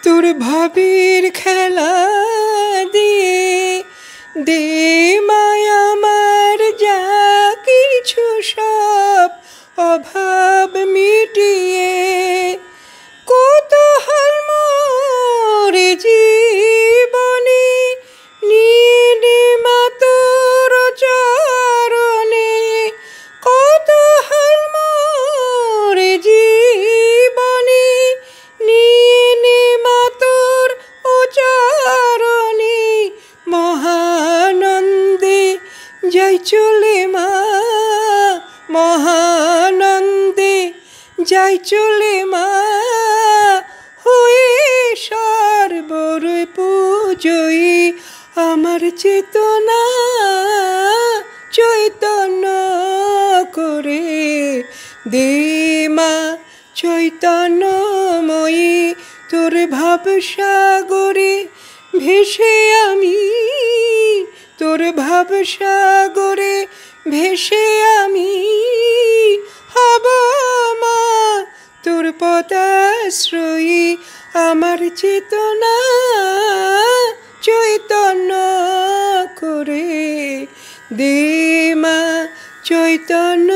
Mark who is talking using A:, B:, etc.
A: তোর ভাবের খেলা দিয়ে দে মায়া আমার যা কিছু সব অভাব মিটিয়ে কৌতূহল মোর জীবনে নিয়ে নে মা তোর চরণে কৌতূহল মোর জীবনে নিয়ে নে মা তোর চরণে মহানন্দে যাই চলে মা মহানন্দে যাই চলে মা হয়ে সর্বরে পূজয়ী আমার চেতনা চৈতন্য করে দে মা চৈতন্যময়ী তোর ভাবসাগরে ভেসে আমি তোর ভাবসাগরে ভেসে আমি হব মা তোর পদাশ্রয়ী আমার চেতনা চৈতন্য করে দে মা চৈতন্য